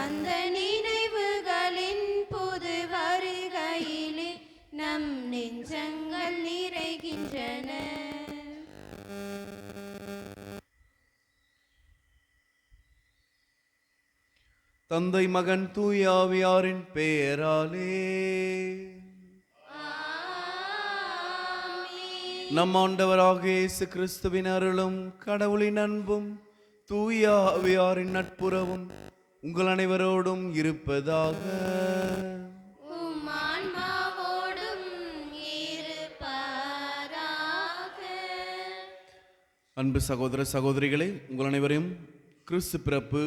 அந்த நினைவுகளின் புது வருகையிலே நம் நெஞ்சங்கள் நிறைகின்றன. தந்தை மகன் தூய ஆவியாரின் பெயராலே நம் ஆண்டவராக இயேசு கிறிஸ்துவின் அருளும் கடவுளின் அன்பும் தூய ஆவியாரின் நட்புறவும் உங்கள் அனைவரோடும் இருப்பதாக. உம் ஆன்மாவோடும் இருப்பதாக. அன்பு சகோதர சகோதரிகளே, உங்கள் அனைவரையும் கிறிஸ்து பிறப்பு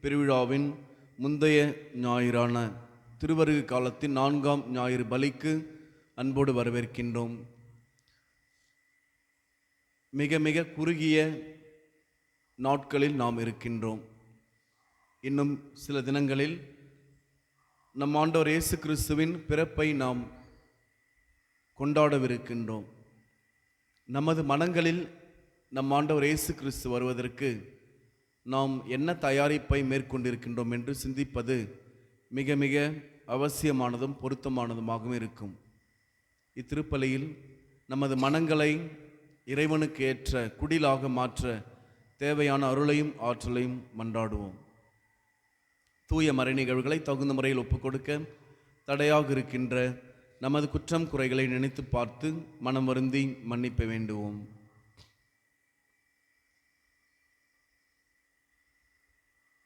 பெருவிழாவின் முந்தைய ஞாயிறான திருவருகை காலத்தின் 4ஆம் ஞாயிறு பலிக்கு அன்போடு வரவேற்கின்றோம். மிக மிக குறுகிய நாட்களில் நாம் இருக்கின்றோம். இன்னும் சில தினங்களில் நம் ஆண்டவர் இயேசு கிறிஸ்துவின் பிறப்பை நாம் கொண்டாடவிருக்கின்றோம். நமது மனங்களில் நம் ஆண்டவர் இயேசு கிறிஸ்து வருவதற்கு நாம் என்ன தயாரிப்பை மேற்கொண்டிருக்கின்றோம் என்று சிந்திப்பது மிக மிக அவசியமானதும் பொருத்தமானதுமாகவும் இருக்கும். இத்திருப்பலியில் நமது மனங்களை இறைவனுக்கு ஏற்ற குடிலாக மாற்ற தேவையான அருளையும் ஆற்றலையும் மன்றாடுவோம். தூய மறை நிகழ்வுகளை தகுந்த முறையில் ஒப்புக்கொடுக்க தடையாக இருக்கின்ற நமது குற்றம் குறைகளை நினைத்து பார்த்து மனம் வருந்தி மன்னிப்ப வேண்டுவோம்.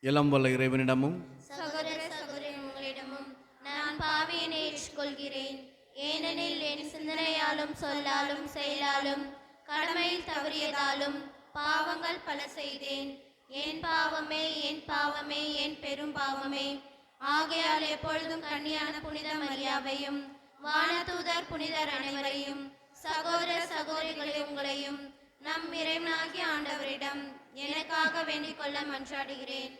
எல்லாம் வல்ல இறைவனிடமும் சகோதர சகோதரிகளிடமும் நான் பாவியனை ஏற்றுக்கொள்கிறேன். ஏனெனில் என் சிந்தனையாலும் சொல்லாலும் செயலாலும் கடமையில் தவறியதாலும் பாவங்கள் பல செய்தேன். என் பாவமே, என் பாவமே, என் பெரும் பாவமே. ஆகையால் எப்பொழுதும் கன்னியான புனித மரியாவையும் வானதூதர் புனிதர் அனைவரையும் சகோதர சகோதரிகளை உங்களையும் நம் இறைவனாகிய ஆண்டவரிடம் எனக்காக வேண்டிக் கொள்ள மன்றாடுகிறேன்.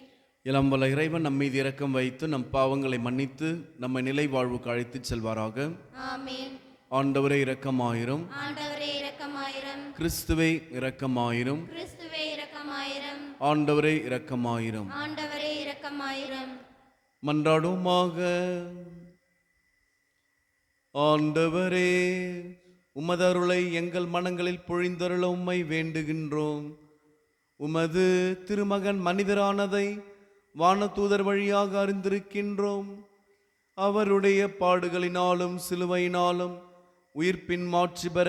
எல்லாம் வல்ல இறைவன் நம் மீது இரக்கம் வைத்து நம் பாவங்களை மன்னித்து நம்மை நிலை வாழ்வுக்கு அழைத்து செல்வாராக. ஆமென். ஆண்டவரே இரக்கமாயிரும். ஆண்டவரே இரக்கமாயிரம். கிறிஸ்துவே இரக்கமாயிரும். கிறிஸ்துவே இரக்கமாயிரம். ஆண்டவரே இரக்கமாயிரும். ஆண்டவரே இரக்கமாயிரம். மன்றாடுமாக. ஆண்டவரே, உமது அருளை எங்கள் மனங்களில் பொழிந்தருள உம்மை வேண்டுகின்றோம். உமது திருமகன் மனிதரானதை வானதூதர் வழியாக அறிந்திருக்கின்றோம். அவருடைய பாடுகளினாலும் சிலுவையினாலும் உயிர்ப்பின் மாட்சி பெற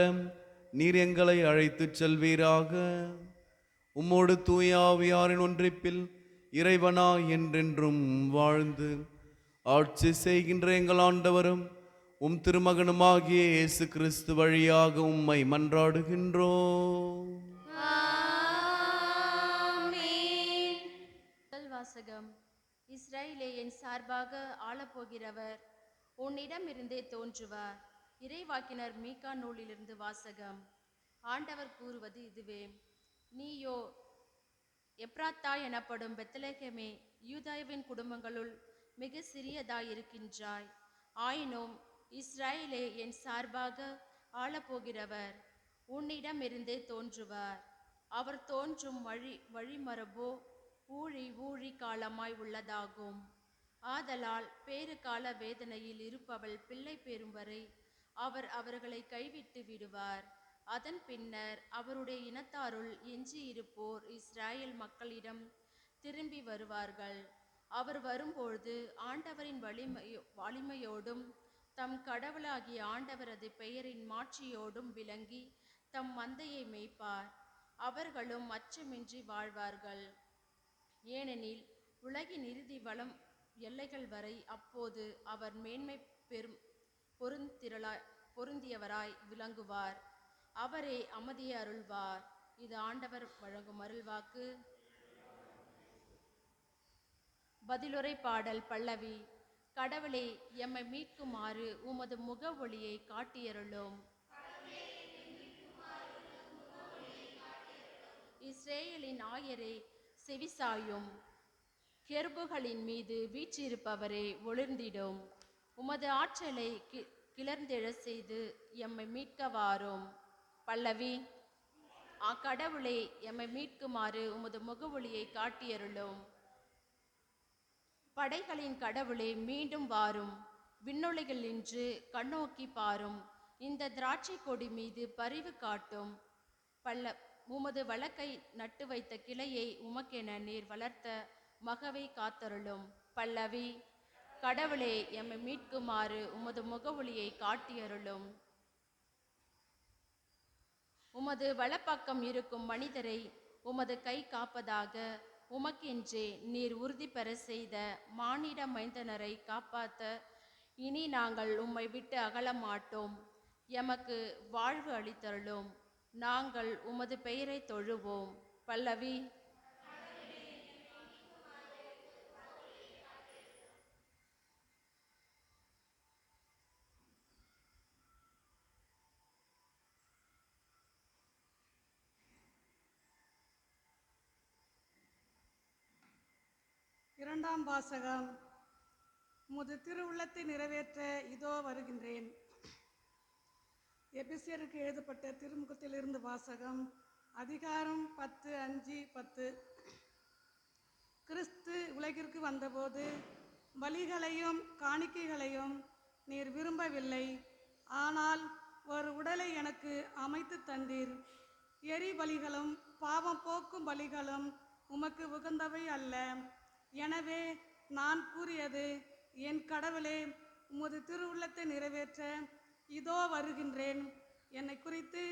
நீர் எங்களை அழைத்துச் செல்வீராக. உம்மோடு தூய ஆவியாரின் ஒன்றிப்பில் இறைவனா என்றென்றும் வாழ்ந்து ஆட்சி செய்கின்ற எங்கள் ஆண்டவரும் உம் திருமகனுமாகிய இயேசு கிறிஸ்து வழியாக உம்மை மன்றாடுகின்றோம். வாசகம். இஸ்ரவேலே, என் சார்பாக ஆளப்போகிறவர் உன்னிடமிருந்தே தோன்றுவார். இறைவாக்கினர் மீகா நூலிலிருந்து வாசகம். ஆண்டவர் கூறுவது இதுவே: நீயோ எப்ராத்தா எனப்படும் பெத்லகேமே, யூதாவின் குடும்பங்களுள் மிக சிறியதாயிருக்கின்றாய். ஆயினும் இஸ்ரவேலே, என் சார்பாக ஆளப்போகிறவர் உன்னிடமிருந்தே தோன்றுவார். அவர் தோன்றும் வழிமரபோ ஊழி காலமாய் உள்ளதாகும். ஆதலால் பேறு கால வேதனையில் இருப்பவள் பிள்ளை பெறும் வரை அவர் அவர்களை கைவிட்டு விடுவார். அதன் பின்னர் அவருடைய இனத்தாருள் எஞ்சியிருப்போர் இஸ்ராயேல் மக்களிடம் திரும்பி வருவார்கள். அவர் வரும்பொழுது ஆண்டவரின் வலிமையோடும் தம் கடவுளாகிய ஆண்டவரது பெயரின் மாட்சியோடும் விளங்கி தம் மந்தையை மேய்ப்பார். அவர்களும் அச்சமின்றி வாழ்வார்கள். ஏனெனில் உலகின் இறுதி வளம் எல்லைகள் வரை அப்போது அவர் மேன்மை பொருந்தியவராய் விளங்குவார். அவரே அமைதியை அருள்வார். இது ஆண்டவர் வழங்கும் அருள்வாக்கு. பதிலுரை பாடல் பல்லவி. கடவுளே, எம்மை மீட்குமாறு உமது முக ஒளியை காட்டியருளும். இஸ்ரேலின் ஆயரே, செவிசாயும். கெருபுகளின் மீது வீற்றிருப்பவரே, ஒளிர்ந்திடும். உமது ஆற்றலை கிளர்ந்தெழ செய்து எம்மை மீட்க வாரும். பல்லவி. கடவுளே, எம்மை மீட்குமாறு உமது முகவொளியை காட்டியருளும். படைகளின் கடவுளே மீண்டும் வாரும். விண்ணுலகில் நின்று கண்ணோக்கி பாரும். இந்த திராட்சை கொடி மீது பரிவு காட்டும். உமது வழக்கை நட்டு வைத்த கிளையை உமக்கென நீர் வளர்த்த மகவை காத்தருளும். பல்லவி. கடவுளே, எம்மை மீட்குமாறு உமது முகவொளியை காட்டியருளும். உமது வலப்பக்கம் இருக்கும் மனிதரை உமது கை காப்பதாக. உமக்கென்றே நீர் உறுதி பெற செய்த மானிட மைந்தனரை காப்பாற்ற இனி நாங்கள் உம்மை விட்டு அகல மாட்டோம். எமக்கு வாழ்வு அளித்தருளும். நாங்கள் உமது பெயரை தொழுவோம். பல்லவி. இரண்டாம் வாசகம். உமது திருவுள்ளத்தை நிறைவேற்ற இதோ வருகின்றேன். எபிசியருக்கு எழுதப்பட்ட திருமுகத்திலிருந்து வாசகம். அதிகாரம் 10:5-10. கிறிஸ்து உலகிற்கு வந்தபோது பலிகளையும் காணிக்கைகளையும் நீர் விரும்பவில்லை, ஆனால் ஒரு உடலை எனக்கு அமைத்து தந்தீர். எரி பலிகளும் பாவம் போக்கும் பலிகளும் உமக்கு உகந்தவை அல்ல. எனவே நான் கூறியது, என் கடவுளே, உமது திருவுள்ளத்தை நிறைவேற்ற இதோ வருகின்றேன். என்னை குறித்து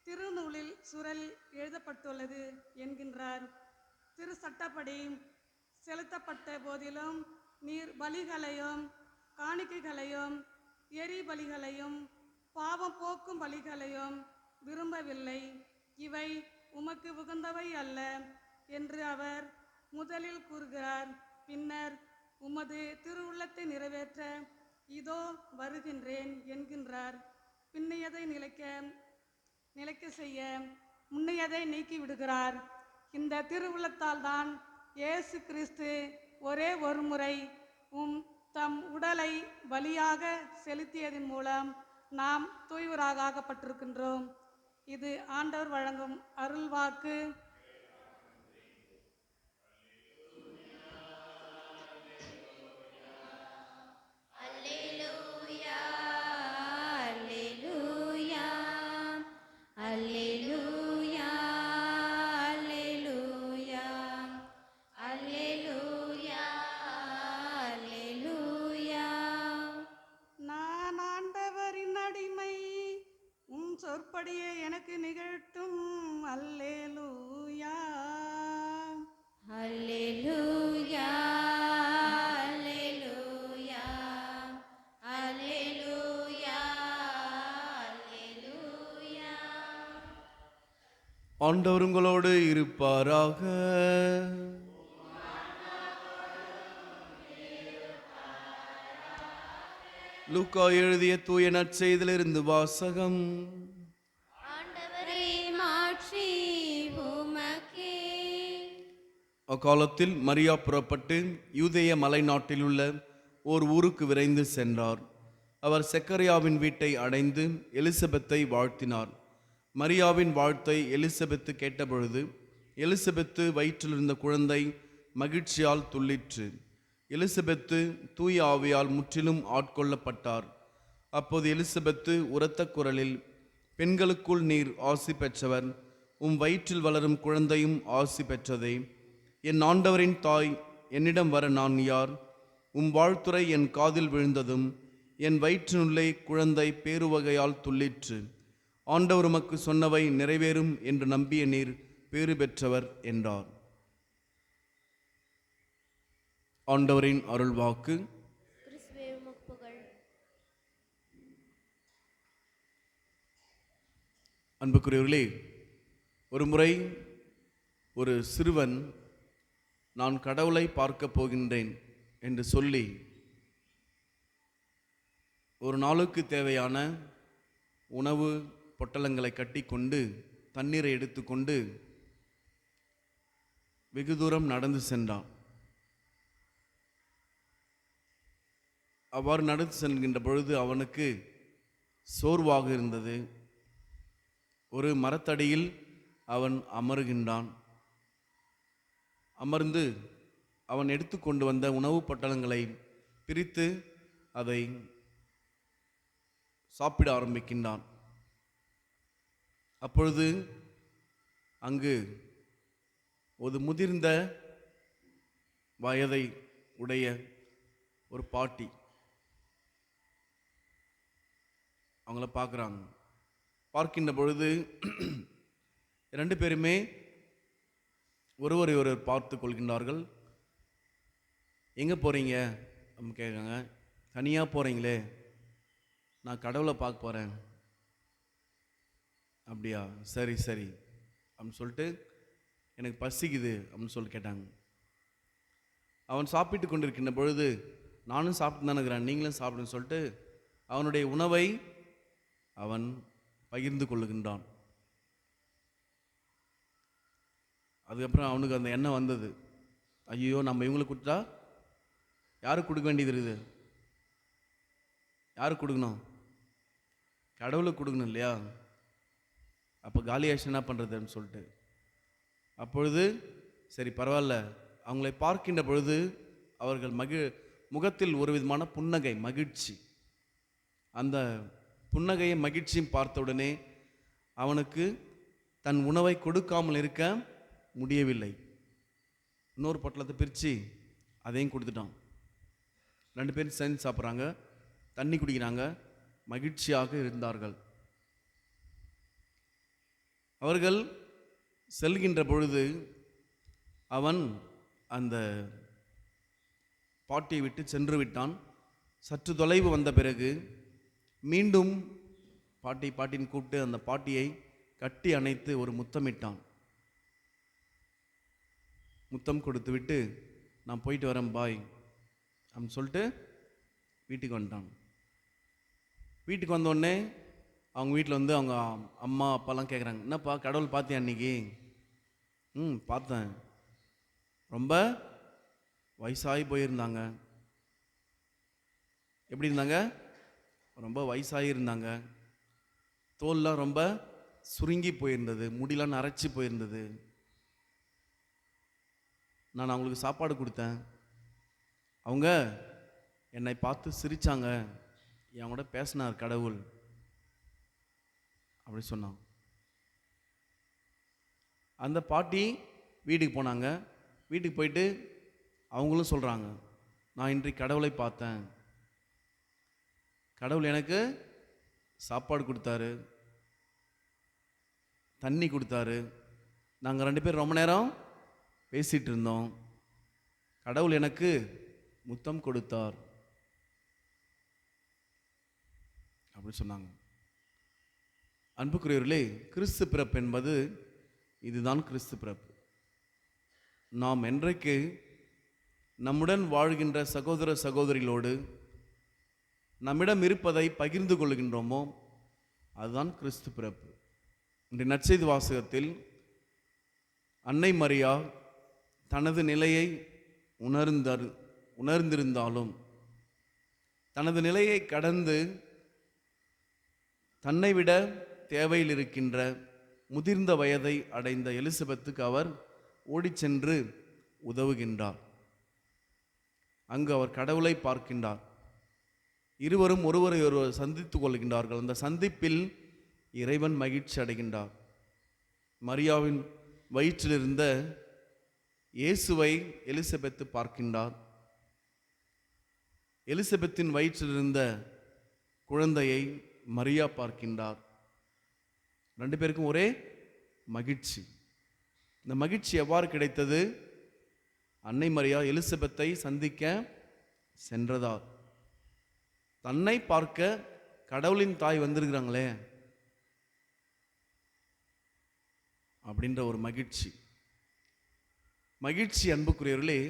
திருநூலில் சுரல் எழுதப்பட்டுள்ளது என்கின்றார். திரு சட்டப்படி செலுத்தப்பட்ட போதிலும் நீர் பலிகளையும் காணிக்கைகளையும் எரி பலிகளையும் பாவம் போக்கும் பலிகளையும் விரும்பவில்லை. இவை உமக்கு உகந்தவை அல்ல என்று அவர் முதலில் கூறுகிறார். பின்னர் உமது திருவுள்ளத்தை நிறைவேற்ற இதோ வருகின்றேன் என்கின்றார். பின்னையதை நிலைக்க செய்ய முன்னையதை நீக்கி விடுகிறார். இந்த திருவுள்ளத்தால் தான் இயேசு கிறிஸ்து ஒரே ஒரு முறை தம் உடலை பலியாக செலுத்தியதன் மூலம் நாம் தூய்வராக ஆக்கப்பட்டிருக்கின்றோம். இது ஆண்டவர் வழங்கும் அருள்வாக்கு. சொற்படியே எனக்கு நிகழ்த்தும். அல்லேலூயா அல்லேலூயா அல்லேலூயா அல்லேலூயா அல்லேலூயா. ஆண்டவர் உங்களோடு இருப்பாராக. லூக்கா எழுதிய தூய நற்செய்தியிலிருந்து வாசகம். ஆண்டவரே, மாட்சி உமக்கே. அக்காலத்தில் மரியா புறப்பட்டு யூதேய மலை நாட்டிலுள்ள ஓர் ஊருக்கு விரைந்து சென்றார். அவர் செக்கரியாவின் வீட்டை அடைந்து எலிசபெத்தை வாழ்த்தினார். மரியாவின் வாழ்த்தை எலிசபெத்து கேட்டபொழுது எலிசபெத்து வயிற்றிலிருந்த குழந்தை மகிழ்ச்சியால் துள்ளிற்று. எலிசபெத்து தூய ஆவியால் முற்றிலும் ஆட்கொள்ளப்பட்டார். அப்போது எலிசபெத்து உரத்த குரலில், பெண்களுக்குள் நீர் ஆசி பெற்றவர், உம் வயிற்றில் வளரும் குழந்தையும் ஆசி பெற்றதே. என் ஆண்டவரின் தாய், என்னிடம் வர நான் யார்? உம் வாழ்த்துரை என் காதில் விழுந்ததும் என் வயிற்றினுள்ளே குழந்தை பேருவகையால் துள்ளிற்று. ஆண்டவர் உமக்கு சொன்னவை நிறைவேறும் என்று நம்பிய நீர் பேறு பெற்றவர் என்றார். ஆண்டவரின் அருள்வாக்கு. கிறிஸ்துவே உமக்கு புகழ். அன்புக்குரியவர்களே, ஒரு முறை ஒரு சிறுவன் நான் கடவுளை பார்க்க போகின்றேன் என்று சொல்லி ஒரு நாளுக்கு தேவையான உணவு பொட்டலங்களை கட்டிக்கொண்டு தண்ணீரை எடுத்துக்கொண்டு வெகு தூரம் நடந்து சென்றான். அவ்வாறு நடந்து செல்கின்ற பொழுது அவனுக்கு சோர்வாக இருந்தது. ஒரு மரத்தடியில் அவன் அமருகின்றான். அமர்ந்து அவன் எடுத்துக்கொண்டு வந்த உணவு பொட்டலங்களை பிரித்து அதை சாப்பிட ஆரம்பிக்கின்றான். அப்பொழுது அங்கு ஒரு முதிர்ந்த வயதை உடைய ஒரு பாட்டி அவங்கள பார்க்குறாங்க. பார்க்கின்ற பொழுது ரெண்டு பேருமே ஒருவரை ஒருவர் பார்த்து கொள்கின்றார்கள். எங்கே போகிறீங்க அப்படின்னு கேட்குறாங்க. தனியாக போகிறீங்களே, நான் கடவுளை பார்க்க போகிறேன். அப்படியா, சரி சரி அப்படின்னு சொல்லிட்டு, எனக்கு பசிக்குது அப்படின்னு சொல்லி கேட்டாங்க. அவன் சாப்பிட்டு கொண்டிருக்கின்ற பொழுது, நானும் சாப்பிட்டு தானே இருக்கிறேன், நீங்களும் சாப்பிடுன்னு சொல்லிட்டு அவனுடைய உணவை அவன் பகிர்ந்து கொள்ளுகின்றான். அதுக்கப்புறம் அவனுக்கு அந்த எண்ணம் வந்தது, ஐயோ நம்ம இவங்களுக்கு கொடுத்தா யாருக்கு கொடுக்க வேண்டியது இருக்குது? யாருக்கு கொடுக்கணும்? கடவுளுக்கு கொடுக்கணும் இல்லையா? அப்போ காலியாச்சு என்ன பண்ணுறதுன்னு சொல்லிட்டு, அப்பொழுது சரி பரவாயில்ல, அவங்களை பார்க்கின்ற பொழுது அவர்கள் முகத்தில் ஒரு விதமான புன்னகை, மகிழ்ச்சி. அந்த புன்னகையை மகிழ்ச்சியும் பார்த்தவுடனே அவனுக்கு தன் உணவை கொடுக்காமல் இருக்க முடியவில்லை. இன்னொரு பொட்டலத்தை பிரித்து அதையும் கொடுத்துட்டான். ரெண்டு பேரும் சேர்ந்து சாப்பிட்றாங்க, தண்ணி குடிக்கிறாங்க, மகிழ்ச்சியாக இருந்தார்கள். அவர்கள் செல்கின்ற பொழுது அவன் அந்த பாட்டியை விட்டு சென்று விட்டான். சற்று தொலைவு வந்த பிறகு மீண்டும் பாட்டின்னு கூப்பிட்டு அந்த பாட்டியை கட்டி அணைத்து ஒரு முத்தமிட்டான். முத்தம் கொடுத்து விட்டு, நான் போயிட்டு வரேன் பாய் அப்படின்னு சொல்லிட்டு வீட்டுக்கு வந்துட்டான். வீட்டுக்கு வந்தோடனே அவங்க வீட்டில் வந்து அவங்க அம்மா அப்பாலாம் கேட்குறாங்க, என்னப்பா கடவுள் பார்த்தியா அன்னைக்கு? பார்த்தேன், ரொம்ப வயசாகி போயிருந்தாங்க. எப்படி இருந்தாங்க? ரொம்ப வயசாகி இருந்தாங்க. தோல்லாம் ரொம்ப சுருங்கி போயிருந்தது, முடியெல்லாம் நரைச்சி போயிருந்தது. நான் அவங்களுக்கு சாப்பாடு கொடுத்தேன், அவங்க என்னை பார்த்து சிரித்தாங்க, என் கூட பேசினார் கடவுள் அப்படி சொன்னான். அந்த பாட்டி வீட்டுக்கு போனாங்க. வீட்டுக்கு போயிட்டு அவங்களும் சொல்கிறாங்க, நான் இன்றைக்கு கடவுளை பார்த்தேன், கடவுள் எனக்கு சாப்பாடு கொடுத்தாரு, தண்ணி கொடுத்தாரு, நாங்கள் ரெண்டு பேரும் ரொம்ப நேரம் பேசிகிட்டு இருந்தோம், கடவுள் எனக்கு முத்தம் கொடுத்தார் அப்படி சொன்னாங்க. அன்புக்குரியவர்களே, கிறிஸ்து பிறப்பு என்பது இதுதான் கிறிஸ்து பிறப்பு. நாம் என்றைக்கு நம்முடன் வாழ்கின்ற சகோதர சகோதரிகளோடு நம்மிடம் இருப்பதை பகிர்ந்து கொள்கின்றோமோ அதுதான் கிறிஸ்து பிறப்பு. இன்றைய நற்செய்தி வாசகத்தில் அன்னை மரியா தனது நிலையை உணர்ந்திருந்தாலும் தனது நிலையை கடந்து தன்னை விட தேவையில் இருக்கின்ற முதிர்ந்த வயதை அடைந்த எலிசபெத்துக்கு அவர் ஓடிச்சென்று உதவுகின்றார். அங்கு அவர் கடவுளை பார்க்கின்றார். இருவரும் ஒருவரை ஒருவர் சந்தித்துக் கொள்கின்றார்கள். அந்த சந்திப்பில் இறைவன் மகிழ்ச்சி அடைகின்றார். மரியாவின் வயிற்றிலிருந்த இயேசுவை எலிசபெத்து பார்க்கின்றார். எலிசபெத்தின் வயிற்றிலிருந்த குழந்தையை மரியா பார்க்கின்றார். ரெண்டு பேருக்கும் ஒரே மகிழ்ச்சி. இந்த மகிழ்ச்சி எவ்வாறு கிடைத்தது? அன்னை மரியா எலிசபெத்தை சந்திக்க சென்றதார். தன்னை பார்க்க கடவுளின் தாய் வந்திருக்கிறாங்களே அப்படின்ற ஒரு மகிழ்ச்சி. மகிழ்ச்சி அன்புக்குரியவர்களே,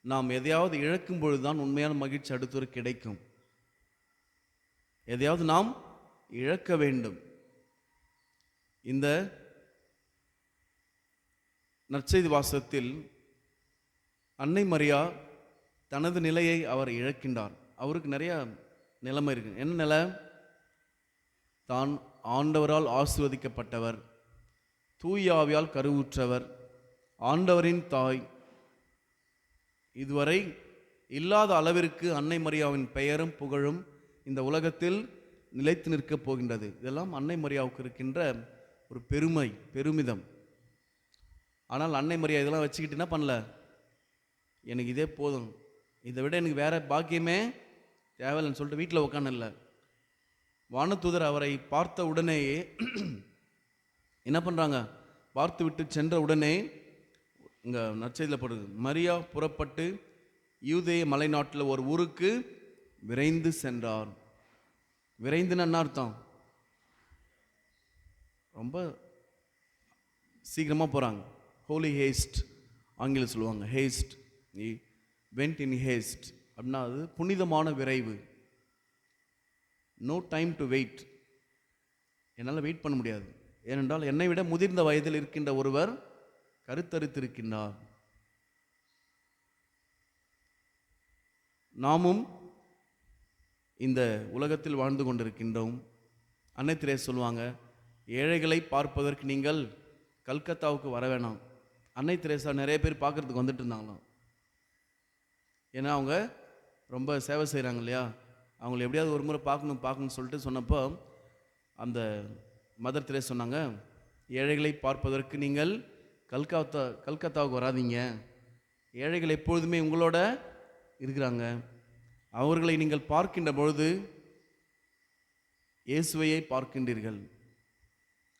நாம் எதையாவது இழக்கும் பொழுதுதான் உண்மையான மகிழ்ச்சி அடுத்தவர் கிடைக்கும். எதையாவது நாம் இழக்க வேண்டும். இந்த நற்செய்தி வாசகத்தில் அன்னை மரியா தனது நிலையை அவர் இழக்கின்றார். அவருக்கு நிறைய நிலைமை இருக்கு. என்ன நிலை? தான் ஆண்டவரால் ஆசீர்வதிக்கப்பட்டவர், தூய ஆவியால் கருவுற்றவர், ஆண்டவரின் தாய், இதுவரை இல்லாத அளவிற்கு அன்னை மரியாவின் பெயரும் புகழும் இந்த உலகத்தில் நிலைத்து நிற்கப் போகின்றது. இதெல்லாம் அன்னை மரியாவுக்கு இருக்கின்ற ஒரு பெருமிதம். ஆனால் அன்னை மரியா இதெல்லாம் வச்சுக்கிட்டு என்ன பண்ணல, எனக்கு இதே போதும், இதை விட எனக்கு வேற பாக்கியமே தேவையில்லைன்னு சொல்லிட்டு வீட்டில் உட்காந்துல்ல. வானதூதர் அவரை பார்த்த உடனேயே என்ன பண்ணுறாங்க, பார்த்து விட்டு சென்ற உடனே இங்கே நற்செய்தியில் போடுது, மரியா புறப்பட்டு யூதேய மலைநாட்டில் ஒரு ஊருக்கு விரைந்து சென்றார். விரைந்துன்னு என்ன அர்த்தம்? ரொம்ப சீக்கிரமாக போகிறாங்க. ஹோலி ஹேஸ்ட் ஆங்கிலம் சொல்லுவாங்க. ஹேஸ்ட், வெண்ட் இன் ஹேஸ்ட் அப்படின்னா அது புனிதமான விரைவு. No time to wait. என்னால் வெயிட் பண்ண முடியாது. ஏனென்றால் என்னை விட முதிர்ந்த வயதில் இருக்கின்ற ஒருவர் கருத்தரித்திருக்கின்றார். நாமும் இந்த உலகத்தில் வாழ்ந்து கொண்டிருக்கின்றோம். அன்னை தெரேசா சொல்லுவாங்க, ஏழைகளை பார்ப்பதற்கு நீங்கள் கல்கத்தாவுக்கு வர வேணாம். அன்னை தெரேசா நிறைய பேர் பார்க்குறதுக்கு வந்துட்டு இருந்தாங்களாம். ஏன்னா அவங்க ரொம்ப சேவை செய்கிறாங்க இல்லையா, அவங்கள எப்படியாவது ஒரு முறை பார்க்கணும்னு சொல்லிட்டு சொன்னப்போ அந்த மதர் தெரேசா சொன்னாங்க, ஏழைகளை பார்ப்பதற்கு நீங்கள் கல்கத்தாவுக்கு வராதீங்க. ஏழைகள் எப்பொழுதுமே உங்களோட இருக்கிறாங்க. அவர்களை நீங்கள் பார்க்கின்ற பொழுது இயேசுவையை பார்க்கின்றீர்கள்.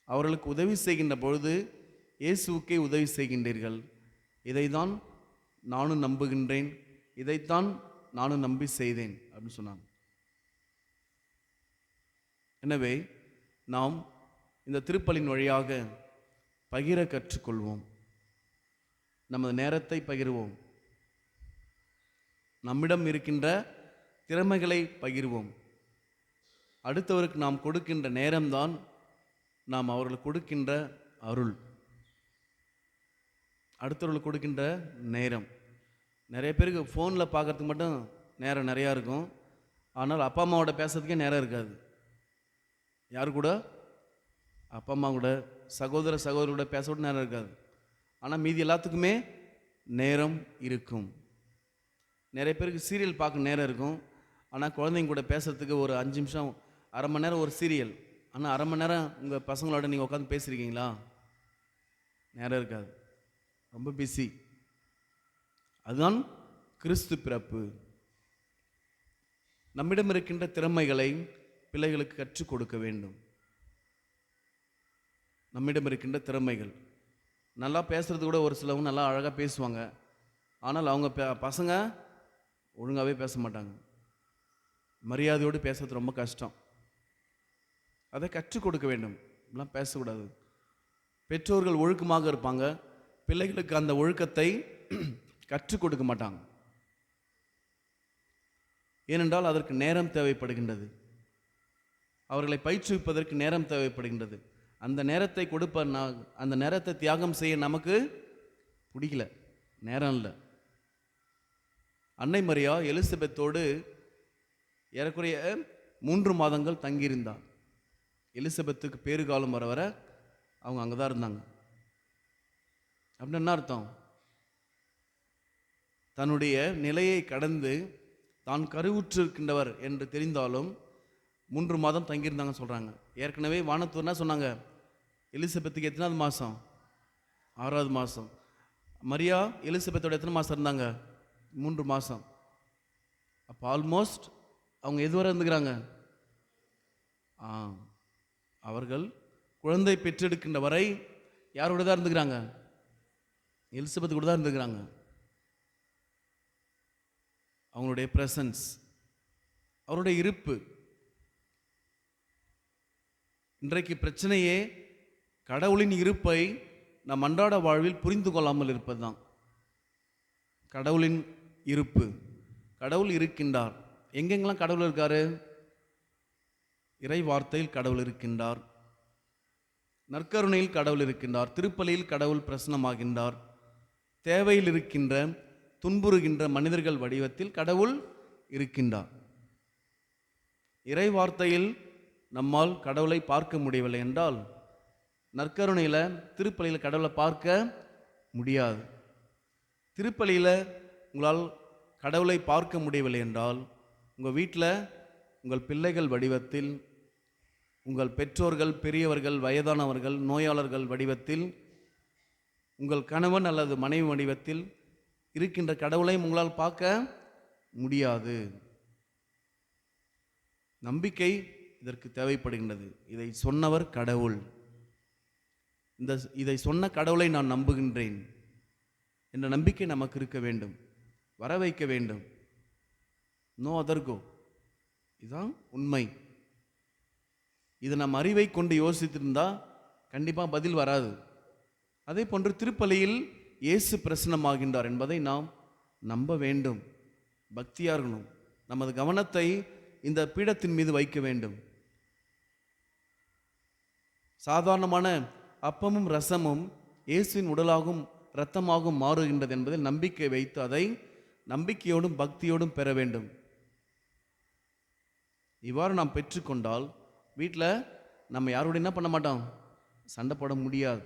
அவர்களுக்கு உதவி செய்கின்ற பொழுது இயேசுவுக்கே உதவி செய்கின்றீர்கள். இதைத்தான் நானும் நம்புகின்றேன், இதைத்தான் நானும் நம்பி செய்தேன் அப்படின்னு சொன்னாங்க. எனவே நாம் இந்த திருப்பலின் வழியாக பகிர கற்றுக்கொள்வோம். நமது நேரத்தை பகிர்வோம். நம்மிடம் இருக்கின்ற திறமைகளை பகிர்வோம். அடுத்தவருக்கு நாம் கொடுக்கின்ற நேரம்தான் நாம் அவர்களுக்கு கொடுக்கின்ற அருள். அடுத்தவர்களுக்கு கொடுக்கின்ற நேரம். நிறைய பேருக்கு ஃபோனில் பார்க்குறதுக்கு மட்டும் நேரம் நிறையா இருக்கும். ஆனால் அப்பா அம்மாவோட பேசுறதுக்கே நேரம் இருக்காது. யார் கூட? அப்பா அம்மா கூட, சகோதரரோட பேச கூட நேரம் இருக்காது. ஆனால் மீதி எல்லாத்துக்குமே நேரம் இருக்கும். நிறைய பேருக்கு சீரியல் பார்க்க நேரம் இருக்கும். ஆனால் குழந்தைங்க கூட பேசுகிறதுக்கு ஒரு 5 நிமிஷம், அரை மணி நேரம் ஒரு சீரியல். ஆனால் அரை மணி நேரம் உங்கள் பசங்களோட நீங்கள் உட்காந்து பேசியிருக்கீங்களா? நேரம் இருக்காது. ரொம்ப பிஸி. அதுதான் கிறிஸ்து பிறப்பு. நம்மிடம் இருக்கின்ற திறமைகளை பிள்ளைகளுக்கு கற்றுக் கொடுக்க வேண்டும். நம்மிடம் இருக்கின்ற திறமைகள், நல்லா பேசுறது கூட ஒரு சிலவங்க நல்லா அழகாக பேசுவாங்க. ஆனால் அவங்க பசங்க ஒழுங்காகவே பேச மாட்டாங்க. மரியாதையோடு பேசுறது ரொம்ப கஷ்டம். அதை கற்றுக் கொடுக்க வேண்டும். இப்படிலாம் பேசக்கூடாது. பெற்றோர்கள் ஒழுக்கமாக இருப்பாங்க, பிள்ளைகளுக்கு அந்த ஒழுக்கத்தை கற்றுக் கொடுக்க மாட்டாங்க. ஏனென்றால் அதற்கு நேரம் தேவைப்படுகின்றது. அவர்களை பயிற்றுவிப்பதற்கு நேரம் தேவைப்படுகின்றது. அந்த நேரத்தை அந்த நேரத்தை தியாகம் செய்ய நமக்கு பிடிக்கல, நேரம் இல்லை. அன்னை மரியா எலிசபெத்தோடு ஏறக்குறைய 3 மாதங்கள் தங்கியிருந்தார். எலிசபெத்துக்கு பேறுகாலம் வர வர அவங்க அங்கே தான் இருந்தாங்க. அப்படின்னு என்ன அர்த்தம்? தன்னுடைய நிலையை கடந்து தான் கருவுற்றிருக்கின்றவர் என்று தெரிந்தாலும் 3 மாதம் தங்கியிருந்தாங்கன்னு சொல்கிறாங்க. ஏற்கனவே வானத்தூர் என்ன சொன்னாங்க, எலிசபெத்துக்கு எத்தனாவது மாதம்? 6வது மாதம். மரியா எலிசபெத்தோட எத்தனை மாதம் இருந்தாங்க? 3 மாதம். அப்போ ஆல்மோஸ்ட் அவங்க எதுவரை இருந்துக்கிறாங்க? அவர்கள் குழந்தை பெற்றெடுக்கின்ற வரை யாரோட தான் இருந்துக்கிறாங்க? எலிசபெத் கூட தான் இருந்துக்கிறாங்க. அவங்களுடைய பிரசன்ஸ், அவருடைய இருப்பு. இன்றைக்கு பிரச்சனையே கடவுளின் இருப்பை நம் அன்றாட வாழ்வில் புரிந்து கொள்ளாமல் இருப்பது தான். கடவுளின் இருப்பு, கடவுள் இருக்கின்றார். எங்கெங்கெல்லாம் கடவுள் இருக்காரு? இறை வார்த்தையில் கடவுள் இருக்கின்றார், நற்கருணையில் கடவுள் இருக்கின்றார், திருப்பலியில் கடவுள் பிரசன்னமாகின்றார், தேவையில் இருக்கின்ற துன்புறுகின்ற மனிதர்கள் வடிவத்தில் கடவுள் இருக்கின்றார். இறை வார்த்தையில் நம்மால் கடவுளை பார்க்க முடியவில்லை என்றால் நற்கருணையில் திருப்பலியில் கடவுளை பார்க்க முடியாது. திருப்பலியில் உங்களால் கடவுளை பார்க்க முடியவில்லை என்றால் உங்கள் வீட்டில் உங்கள் பிள்ளைகள் வடிவத்தில், உங்கள் பெற்றோர்கள், பெரியவர்கள், வயதானவர்கள், நோயாளர்கள் வடிவத்தில், உங்கள் கணவன் அல்லது மனைவி வடிவத்தில் இருக்கின்ற கடவுளையும் உங்களால் பார்க்க முடியாது. நம்பிக்கை இதற்கு தேவைப்படுகின்றது. இதை சொன்னவர் கடவுள். இதை சொன்ன கடவுளை நான் நம்புகின்றேன் என்ற நம்பிக்கை நமக்கு இருக்க வேண்டும், வர வைக்க வேண்டும். நோ அதர்கோ, இதுதான் உண்மை. இது நம் அறிவை கொண்டு யோசித்திருந்தா கண்டிப்பாக பதில் வராது. அதே போன்று திருப்பலியில் இயேசு பிரசன்னமாகின்றார் என்பதை நாம் நம்ப வேண்டும். பக்தியாக இருக்கணும். நமது கவனத்தை இந்த பீடத்தின் மீது வைக்க வேண்டும். சாதாரணமான அப்பமும் ரசமும் இயேசுவின் உடலாகும் இரத்தமாகவும் மாறுகின்றது என்பதில் நம்பிக்கை வைத்து அதை நம்பிக்கையோடும் பக்தியோடும் பெற வேண்டும். இவ்வாறு நாம் பெற்றுக்கொண்டால் வீட்டில் நம்ம யாரோட என்ன பண்ண மாட்டோம், சண்டை போட முடியாது.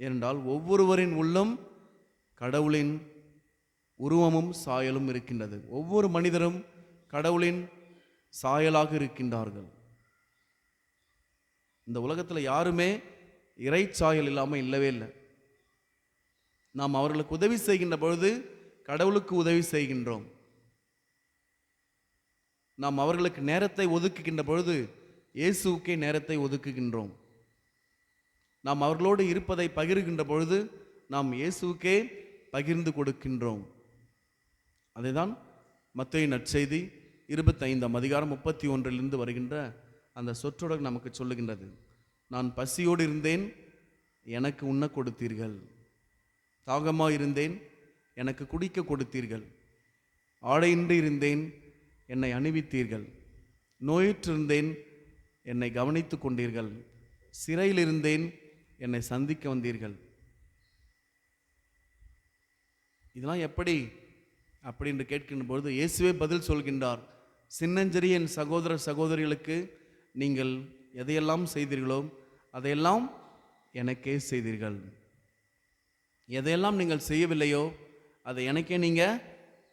ஏனென்றால் ஒவ்வொருவரின் உள்ளம் கடவுளின் உருவமும் சாயலும் இருக்கின்றது. ஒவ்வொரு மனிதரும் கடவுளின் சாயலாக இருக்கின்றார்கள். இந்த உலகத்தில் யாருமே இறை சாயல் இல்லாமல் இல்லவே இல்லை. நாம் அவர்களுக்கு உதவி செய்கின்ற பொழுது கடவுளுக்கு உதவி செய்கின்றோம். நாம் அவர்களுக்கு நேரத்தை ஒதுக்குகின்ற பொழுது இயேசுவுக்கே நேரத்தை ஒதுக்குகின்றோம். நாம் அவர்களோடு இருப்பதை பகிர்கின்ற பொழுது நாம் இயேசுவுக்கே பகிர்ந்து கொடுக்கின்றோம். அதைதான் மத்தேயு நற்செய்தி 25ஆம் அதிகாரம் 31 வருகின்ற அந்த சொற்றொடர் நமக்கு சொல்லுகின்றது. நான் பசியோடு இருந்தேன், எனக்கு உண்ண கொடுத்தீர்கள். தாகமாக இருந்தேன், எனக்கு குடிக்க கொடுத்தீர்கள். ஆடையின்றி இருந்தேன், என்னை அணிவித்தீர்கள். நோயுற்றிருந்தேன், என்னை கவனித்து கொண்டீர்கள். சிறையில் இருந்தேன், என்னை சந்திக்க வந்தீர்கள். இதெல்லாம் எப்படி அப்படின்னு கேட்கின்ற பொழுது இயேசுவே பதில் சொல்கின்றார். சின்னஞ்சிறிய என் சகோதர சகோதரிகளுக்கு நீங்கள் எதையெல்லாம் செய்தீர்களோ அதையெல்லாம் எனக்கே செய்தீர்கள். எதையெல்லாம் நீங்கள் செய்யவில்லையோ அதை எனக்கே நீங்கள்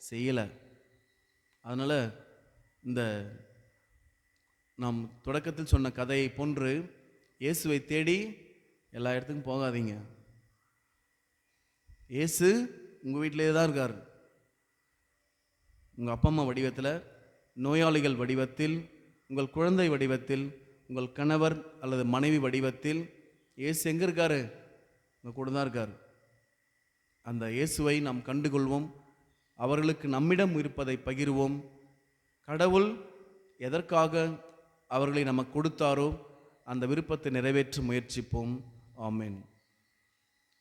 செய்யலை. அதனால் இந்த நாம் தொடக்கத்தில் சொன்ன கதையை போன்று இயேசுவை தேடி எல்லா இடத்துக்கும் போகாதீங்க. இயேசு உங்கள் வீட்டிலே தான் இருக்கார். உங்கள் அப்பா அம்மா வடிவத்தில், நோயாளிகள் வடிவத்தில், உங்கள் குழந்தை வடிவத்தில், உங்கள் கணவர் அல்லது மனைவி வடிவத்தில் இயேசு எங்கே இருக்கார்? உங்கள் கூட தான் இருக்கார். அந்த இயேசுவை நாம் கண்டுகொள்வோம். அவர்களுக்கு நம்மிடம் இருப்பதை பகிர்வோம். கடவுள் எதற்காக அவர்களை நமக்கு கொடுத்தாரோ அந்த விருப்பத்தை நிறைவேற்ற முயற்சிப்போம். ஆமென்.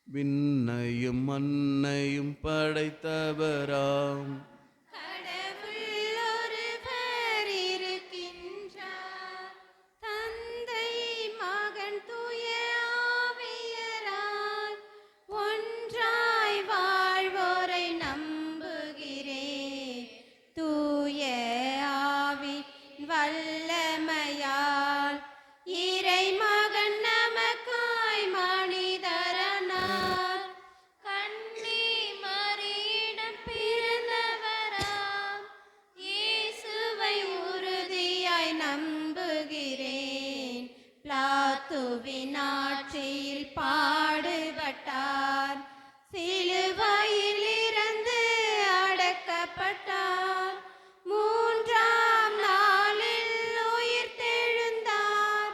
விண்ணையும் மண்ணையும் படைத்தவராம் கடவுள் ஒருவர் இருக்கின்றார். தந்தை, மகன், தூய ஆவியரால் ஒன்றாய் வாழ்வோரை நம்புகிறேன். தூய ஆவி வல்லமையால் இறைமகன் நமக்காய் மனிதரானார். கன்னி மரியிடம் பிறந்தவராம் இயேசுவை உறுதியாய் நம்புகிறேன். பிலாத்துவின் ஆட்சியில் பாடுபட்டார். சிலுவையில் இறந்து அடக்கப்பட்டார். மூன்றாம் நாளில் உயிர்த்தெழுந்தார்.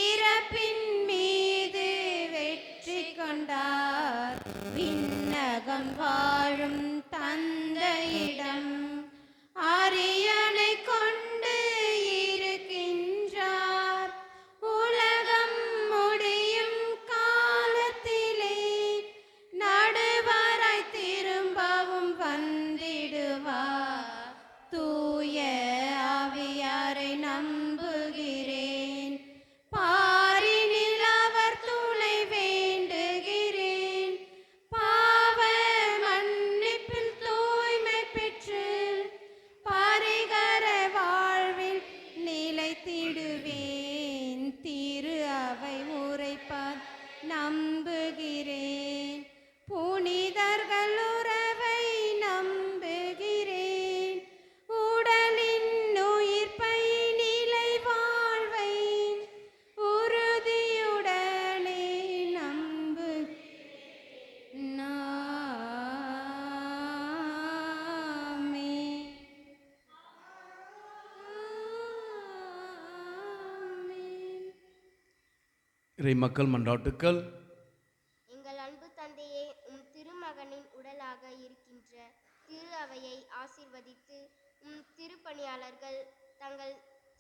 இறப்பின் மீது வெற்றி கொண்டார். விண்ணகம் வாழும் தந்தையிடம் அரியணை கொண்டு இருக்கின்றார். உலகம் முடியும் காலத்திலே நடுவராய் திரும்பவும் வந்திடுவார். தூய ஆவியாரை நம்புகிறேன். பாரினில் அவர் துணை வேண்டுகிறேன். பாவ மன்னிப்பில் தூய்மை பெற்று பரிகர வாழ்வில் நிலைத்திடுவேன். திரு அவை உரைப்பார் நம்புகிறேன். புனிதர்கள் உறவை நம்புகிறேன். இறை மக்கள் மன்றாட்டுக்கள். எங்கள் அன்பு தந்தையே, உம் திருமகனின் உடலாக இருக்கின்ற திரு அவையை ஆசீர்வதித்து உம் திருப்பணியாளர்கள் தங்கள்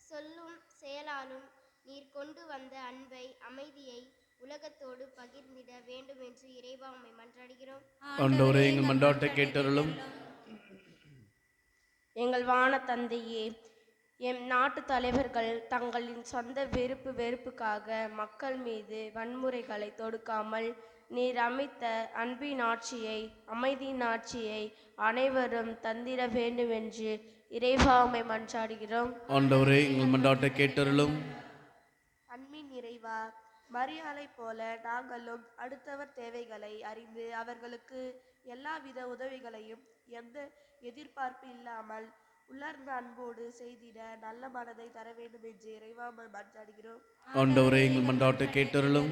சொல்லும் செயலாலும் நீர் கொண்டு வந்த அன்பை அமைதியை உலகத்தோடு பகிர்ந்திட வேண்டும் என்று இறைவா உம்மை மன்றாடுகிறோம். ஆண்டவரே, எங்கள் மன்றாட்டை கேட்டருளும். எங்கள் வான தந்தையே, எம் நாட்டு தலைவர்கள் தங்களின் சொந்த வெறுப்புக்காக மக்கள் மீது வன்முறைகளை தொடுக்காமல் நீர் அமைத்த அன்பின் ஆட்சியை, அமைதியின் ஆட்சியை அனைவரும் தந்திட வேண்டும் என்று இறைவா உம்மை மன்றாடுகிறோம். ஆண்டவரே, எங்கள் மன்றாட்டை கேட்டருளும். அன்பின் இறைவா, மரியாதை போல நாங்களும் அடுத்தவர் தேவைகளை அறிந்து அவர்களுக்கு எல்லாவித உதவிகளையும் எந்த எதிர்பார்ப்பு இல்லாமல் உலர்ந்த அன்போடு செய்திட நல்ல மனதை தர வேண்டும் என்று இறைவா உம்மை மன்றாடுகிறோம். ஆண்டவரே, எங்கள் மன்றாட்டை கேட்டருளும்.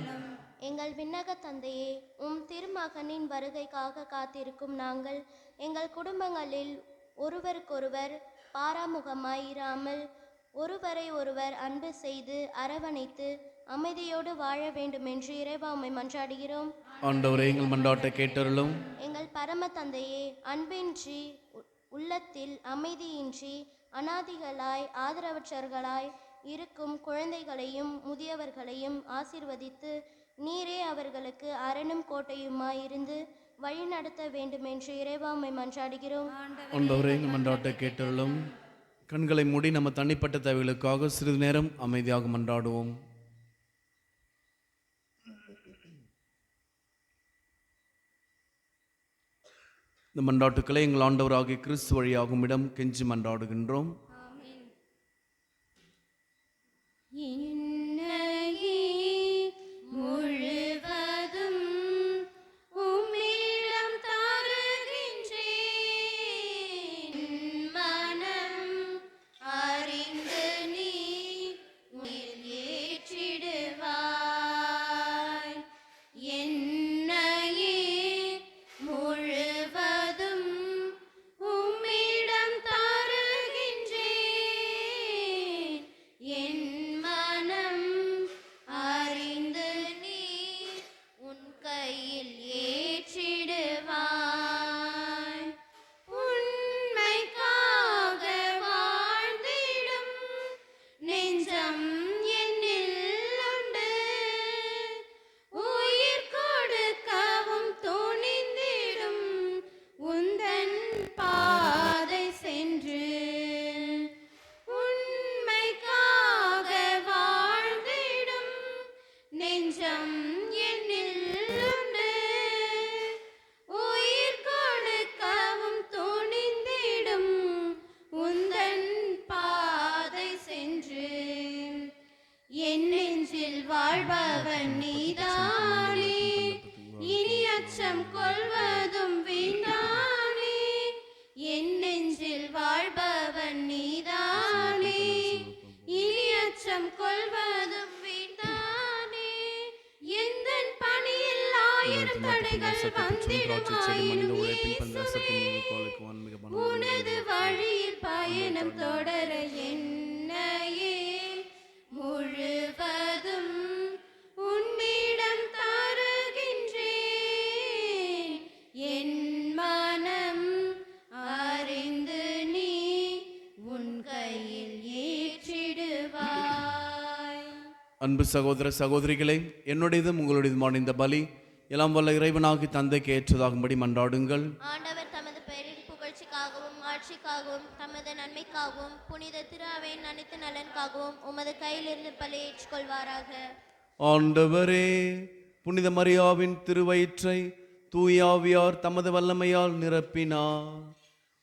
எங்கள் விண்ணக தந்தையே, உம் திருமகனின் வருகைக்காக காத்திருக்கும் நாங்கள் எங்கள் குடும்பங்களில் ஒருவருக்கொருவர் பாராமுகமாய் இராமல் ஒருவரை ஒருவர் அன்பு செய்து அரவணைத்து அமைதியோடு வாழ வேண்டும் என்று இறைவா உம்மை மன்றாடுகிறோம். ஆண்டவரே, எங்கள் மன்றாட்டை கேட்டருளும். எங்கள் பரம தந்தையே, அன்பின்றி உள்ளத்தில் அமைதியின்றி அனாதிகளாய் ஆதரவற்றவர்களாய் இருக்கும் குழந்தைகளையும் முதியவர்களையும் ஆசீர்வதித்து நீரே அவர்களுக்கு அரணும் கோட்டையுமாய் இருந்து வழி நடத்த வேண்டும் என்று இறைவா உம்மை மன்றாடுகிறோம். ஆண்டவரே, எங்கள் மன்றாட்டை கேட்டருளும். கண்களை மூடி நம்ம தனிப்பட்ட தேவைகளுக்காக சிறிது நேரம் அமைதியாக மன்றாடுவோம். இந்த மன்றாட்டுக்களை எங்கள் ஆண்டவராகிய கிறிஸ்து வழியாகும் இடம் கெஞ்சி மன்றாடுகின்றோம். இன்னையே முழுவதும் உம்மிடம் தருகின்றேன். மனம் அறிந்து நீ உயிர் ஏற்றிடுவாய். என்னையே முழுவதும் உம்மிடம் தருகின்றேன். என் மனம் அறிந்து நீ உன் கையில் ஏற்றிடுவாய். உண்மைக்காக வாழ்ந்திடும் நெஞ்சம் என்னில் உண்டு. உயிர் கொடுக்கவும் துணிந்திடும் உந்தன் பாதை சென்று. உண்மைக்காக வாழ்ந்திடும் நெஞ்சம் என்னில் உண்டு. உயிர் கொடுக்கவும் துணிந்திடும் உந்தன் பாதை சென்று. என் நெஞ்சில் வாழ்பவன் நீதானே, இனி அச்சம் கொள்வதும் வீணானே. என் நெஞ்சில் வாழ்பவன் நீதானே, இனி அச்சம் கொள்வதும் வீணானே. எந்தன் பணியில் ஆயிரம் தடைகள் வந்திடுமாயினும் இயேசுவே, உனது வழியில் பயணம் தொடர என்னையே முழுவதும் உன்னிடம் தருகின்றேன். என் மனம் அறிந்து நீ உன் கையில் ஏற்றிடுவாய். அன்பு சகோதர சகோதரிகளே, என்னுடையதும் உங்களுடையதுமான இந்த பலி எல்லாம் வல்ல இறைவனாகி தந்தைக்கு ஏற்றதாகும்படி மன்றாடுங்கள். ஆண்டவர் தமது பெயரின் புகழ்ச்சிக்காகவும் ஆட்சிக்காகவும் தமது நன்மைக்காகவும் புனித திரு அவையின் அனைத்து நலனுக்காகவும் உமது கையிலிருந்து பலி ஏற்றுக்கொள்வாராக. ஆண்டவரே, புனித மரியாவின் திருவயிற்றை தூயாவியார் தமது வல்லமையால் நிரப்பினார்.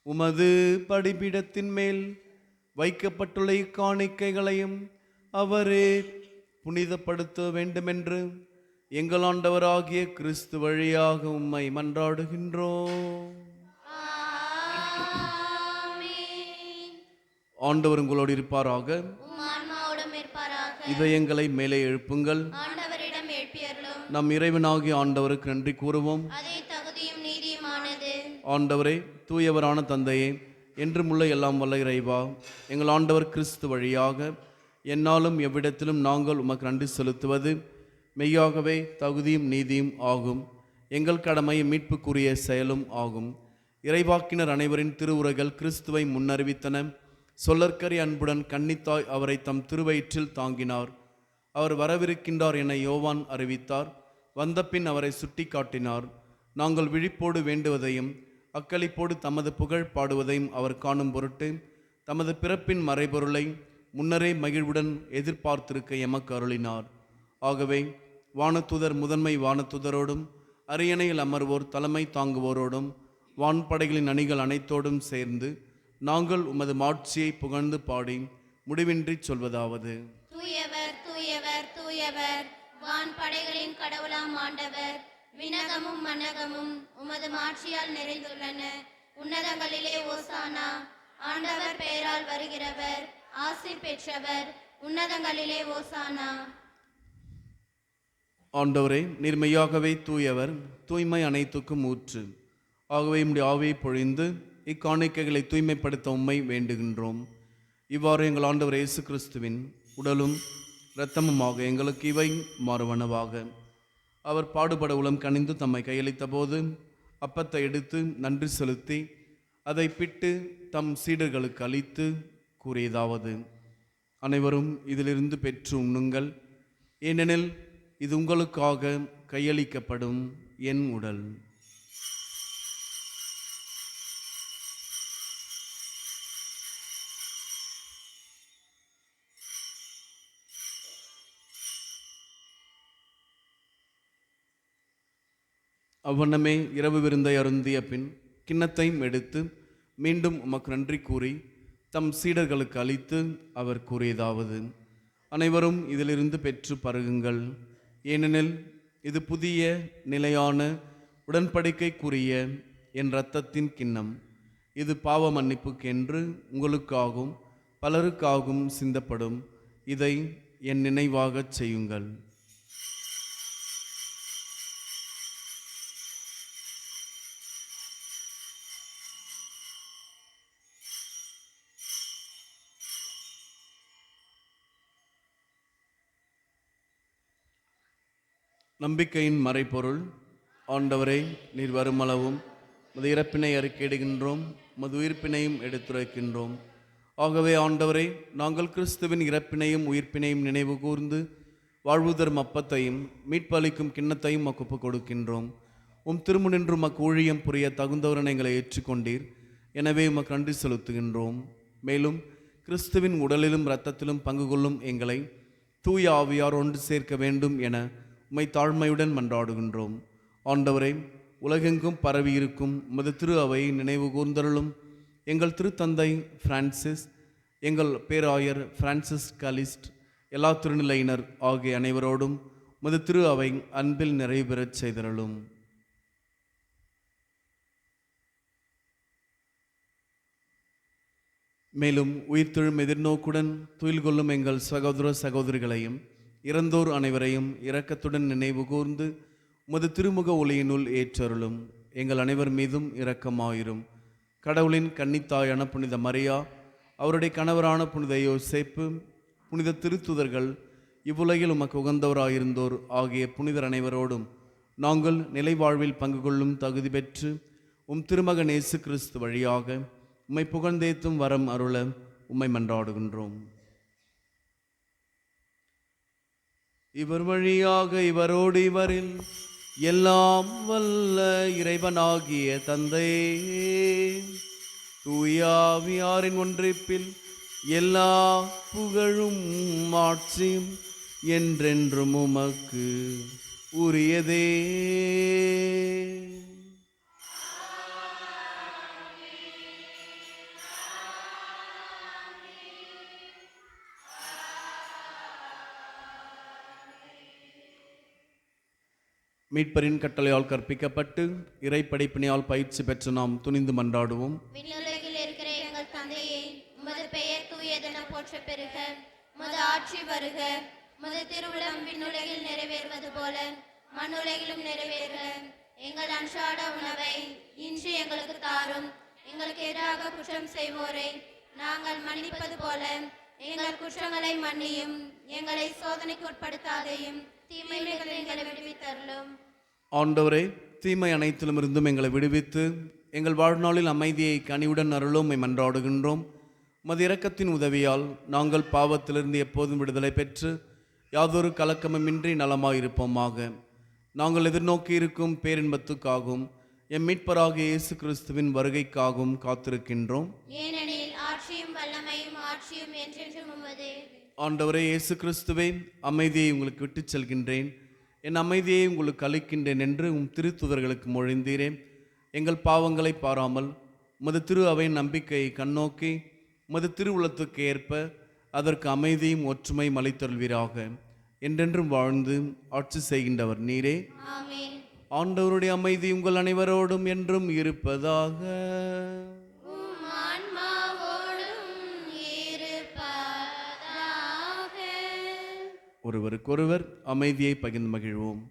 உமது படிபீடத்தின் மேல் வைக்கப்பட்டுள்ள இக்காணிக்கைகளையும் அவரே புனிதப்படுத்த வேண்டுமென்று எங்கள் ஆண்டவராகிய கிறிஸ்து வழியாக உம்மை மன்றாடுகின்றோம். ஆண்டவர் உங்களோடு இருப்பாராக. உம் ஆன்மாவோடும் இருப்பாராக. இதயங்களை மேலே எழுப்புங்கள். ஆண்டவரிடம் எழுப்பியருளும். நம் இறைவனாகிய ஆண்டவருக்கு நன்றி கூறுவோம். அதே தகுதியும் நீதியுமானது. ஆண்டவரே, தூயவரான தந்தையே, என்றும் உள்ள எல்லாம் வல்ல இறைவா, எங்கள் ஆண்டவர் கிறிஸ்து வழியாக என்னாலும் எவ்விடத்திலும் நாங்கள் உமக்கு நன்றி செலுத்துவது மெய்யாகவே தகுதியும் நீதியும் ஆகும். எங்கள் கடமை மீட்புக்குரிய செயலும் ஆகும். இறைவாக்கினர் அனைவரின் திருவுரைகள் கிறிஸ்துவை முன்னறிவித்தன. சொல்லற்கரிய அன்புடன் கன்னித்தாய் அவரை தம் திருவயிற்றில் தாங்கினார். அவர் வரவிருக்கின்றார் என யோவான் அறிவித்தார். வந்தபின் அவரை சுட்டி காட்டினார். நாங்கள் விழிப்போடு வேண்டுவதையும் அக்களிப்போடு தமது புகழ் பாடுவதையும் அவர் காணும் பொருட்டு தமது பிறப்பின் மறைபொருளை முன்னரே மகிழ்வுடன் எதிர்பார்த்திருக்க எமக்கு அருளினார். ஆகவே வானதூதர் முதன்மை வானதூதரோடும் அரியணையில் அமர்வோர் தலைமை தாங்குவோரோடும் வான்படைகளின் அணிகள் அனைத்தோடும் சேர்ந்து நாங்கள் உமது மாட்சியை புகழ்ந்து பாடி முடிவின்றி சொல்வதாவது: தூயவர் தூயவர் தூயவர், வான்படைகளின் கடவுளாம் ஆண்டவர். விண்ணகமும் மண்ணகமும் உமது மாட்சியால் நிறைந்துள்ளன. உன்னதங்களிலே ஓசானா. ஆண்டவர் பெயரால் வருகிறவர் ஆசி பெற்றவர். உன்னதங்களிலே ஓசானா. ஆண்டவரே, நீர் மெய்யாகவே தூயவர், தூய்மை அனைத்துக்கும் ஊற்று. ஆகவே உம்முடைய ஆவியை பொழிந்து இக்காணிக்கைகளை தூய்மைப்படுத்த உம்மை வேண்டுகின்றோம். இவ்வாறு எங்கள் ஆண்டவர் இயேசு கிறிஸ்துவின் உடலும் இரத்தமுமாக எங்களுக்கு இவை மாறுவனவாக. அவர் பாடுபட உளம் கனிந்து தம்மை கையளித்த போது அப்பத்தை எடுத்து நன்றி செலுத்தி அதை பிட்டு தம் சீடர்களுக்கு அளித்து கூறியதாவது: அனைவரும் இதிலிருந்து பெற்று உண்ணுங்கள், ஏனெனில் இது உங்களுக்காக கையளிக்கப்படும் என் உடல். அவ்வண்ணமே இரவு விருந்தை அருந்திய பின் கிண்ணத்தையும் எடுத்து மீண்டும் உமக்கு நன்றி கூறி தம் சீடர்களுக்கு அளித்து அவர் கூறியதாவது: அனைவரும் இதிலிருந்து பெற்று பருகுங்கள், ஏனெனில் இது புதிய நிலையான உடன்படிக்கைக்குரிய என் இரத்தத்தின் கிண்ணம். இது பாவ மன்னிப்புக்கென்று உங்களுக்காகவும் பலருக்காகவும் சிந்தப்படும். இதை என் நினைவாகச் செய்யுங்கள். நம்பிக்கையின் மறைபொருள். ஆண்டவரே, நீர் வருமளவும் மது இறப்பினை அறிக்கையிடுகின்றோம், மது உயிர்ப்பினையும் எடுத்துரைக்கின்றோம். ஆகவே ஆண்டவரே, நாங்கள் கிறிஸ்துவின் இறப்பினையும் உயிர்ப்பினையும் நினைவு கூர்ந்து வாழ்வுதரும் அப்பத்தையும் மீட்பளிக்கும் கிண்ணத்தையும் மக்கு கொடுக்கின்றோம். உம் திருமுனின்று மக்கு ஊழியம் புரிய தகுந்தவரனை எங்களை ஏற்றுக்கொண்டீர். எனவே உமக்கு நன்றி செலுத்துகின்றோம். மேலும் கிறிஸ்துவின் உடலிலும் இரத்தத்திலும் பங்கு கொள்ளும் எங்களை தூய ஆவியார் ஒன்று சேர்க்க வேண்டும் என உம்மை தாழ்மையுடன் மன்றாடுகின்றோம். ஆண்டவரே, உலகெங்கும் பரவியிருக்கும் உமது திரு அவையை நினைவு கூர்ந்தருளும். எங்கள் திருத்தந்தை பிரான்சிஸ், எங்கள் பேராயர் பிரான்சிஸ் கலிஸ்ட், எல்லா திருநிலையினர் ஆகிய அனைவரோடும் உமது திரு அவை அன்பில் நிறைவு பெறச் செய்தருளும். மேலும் உயிர்த்தெழும் எதிர்நோக்குடன் துயில் கொள்ளும் எங்கள் சகோதர சகோதரிகளையும் இறந்தோர் அனைவரையும் இரக்கத்துடன் நினைவு கூர்ந்து உமது திருமுக ஒளியினுள் ஏற்றருளும். எங்கள் அனைவர் மீதும் இரக்கமாயிரும். கடவுளின் கன்னித்தாயான புனித மரியா, அவருடைய கணவரான புனித யோசேப்பு, புனித திருத்துதர்கள், இவ்வுலகில் உமக்கு உகந்தவராயிருந்தோர் ஆகிய புனிதர் அனைவரோடும் நாங்கள் நிலை வாழ்வில் பங்கு கொள்ளும் தகுதி பெற்று உம் திருமகன் இயேசு கிறிஸ்து வழியாக உம்மை புகழ்ந்தேத்தும் வரம் அருள உம்மை மன்றாடுகின்றோம். இவர் வழியாக இவரோடு இவரில் எல்லாம் வல்ல இறைவனாகிய தந்தையே, தூயாவியாரின் ஒன்றிப்பில் எல்லா புகழும் ஆட்சியும் என்றென்றும் உமக்கு உரியதே. மீட்பரின் கட்டளையால் கற்பிக்கப்பட்டு இறை படைப்பினையால் பயிற்சி பெற்று நாம் துணிந்து மன்றாடுவோம். விண்ணுலகில் இருக்கிற எங்கள் தந்தையே, உமது பெயர் தூயதென போற்ற பெறுக. உமது ஆட்சி வருக. உமது திருவுளம் விண்ணுலகில் நிறைவேறுவது போல மண்ணுலகிலும் நிறைவேறுக. எங்கள் அன்றாட உணவை இன்று எங்களுக்கு தாரும். எங்களுக்கு எதிராக குற்றம் செய்வோரை நாங்கள் மன்னிப்பது போல எங்கள் குற்றங்களை மன்னியும். எங்களை சோதனைக்கு உட்படுத்தாதையும் தீமைகளிலிருந்து எங்களை விடுவித்தருளும். ஆண்டவரே, தீமை அனைத்திலும் இருந்தும் எங்களை விடுவித்து எங்கள் வாழ்நாளில் அமைதியை கனிவுடன் அருளும் மன்றாடுகின்றோம். உமது இரக்கத்தின் உதவியால் நாங்கள் பாவத்திலிருந்து எப்போதும் விடுதலை பெற்று யாதொரு கலக்கமுமின்றி நலமாயிருப்போமாக. நாங்கள் எதிர்நோக்கி இருக்கும் பேரின்பத்துக்காகவும் எம் மீட்பராகிய இயேசு கிறிஸ்துவின் வருகைக்காகவும் காத்திருக்கின்றோம். ஏனெனில் ஆட்சியும் வல்லமையும் ஆட்சியும் என்றென்றும் உமதே. ஆண்டவரே இயேசு கிறிஸ்துவே, அமைதியை உங்களுக்கு விட்டுச் செல்கின்றேன், என் அமைதியை உங்களுக்கு அளிக்கின்றேன் என்று திருத்துதர்களுக்கு மொழிந்தீரே. எங்கள் பாவங்களை பாராமல் உமது திரு அவையின் நம்பிக்கையை கண்ணோக்கி உமது திருவுளத்துக்கு ஏற்ப அதற்கு அமைதியும் ஒற்றுமையும் அளித்தருள்வீராக. என்றென்றும் வாழ்ந்து ஆட்சி செய்கின்றவர் நீரே. ஆமென். ஆண்டவருடைய அமைதி உங்கள் அனைவரோடும் என்றும் இருப்பதாக. உம் ஆன்மாவோடும் இருப்பதாக. ஒருவருக்கொருவர் அமைதியை பகிர்ந்து மகிழ்வோம்.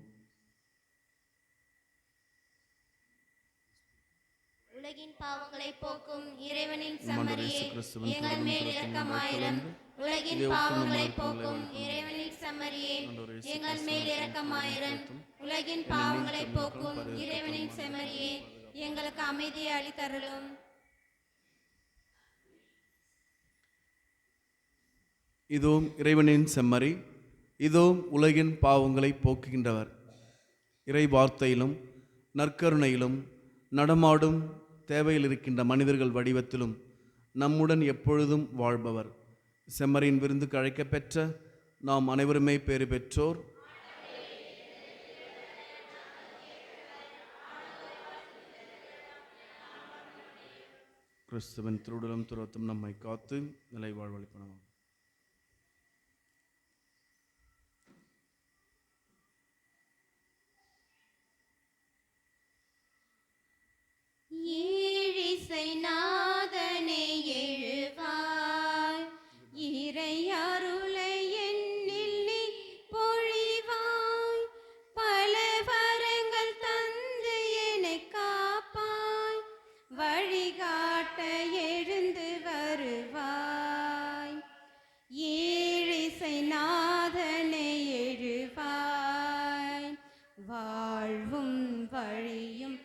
உலகின் பாவங்களை போக்கும் இறைவனின் செம்மறியே, எங்கள் மேல் இரக்கமாயிரம். உலகின் பாவங்களை போக்கும் இறைவனின் செம்மறியே, எங்கள் மேல் இரக்கமாயிரம். உலகின் பாவங்களை போக்கும் இறைவனின் செம்மறியே, எங்களுக்கு அமைதியை அளித்தருளும். இதோ இறைவனின் செம்மறி, இதோ உலகின் பாவங்களை போக்குகின்றவர். இறை வார்த்தையிலும் நற்கருணையிலும் நடமாடும் தேவையில் இருக்கின்ற மனிதர்கள் வடிவத்திலும் நம்முடன் எப்பொழுதும் வாழ்பவர். செம்மறியின் விருந்துக்கு அழைக்கப்பெற்ற நாம் அனைவருமே பேறு பெற்றோர். கிறிஸ்துவின் திருவுடலும் துரத்தும் நம்மை காத்து நிலை வாழ்வளிப்பனவாகும். ஏழிசை நாதனே எழுவாய், இறை அருளை என்னில் நீ பொழிவாய். பல வரங்கள் தந்து என்னைக் காப்பாய், வழிகாட்ட எழுந்து வருவாய். ஏழிசை நாதனே எழுவாய், வாழ்வும் வழியும்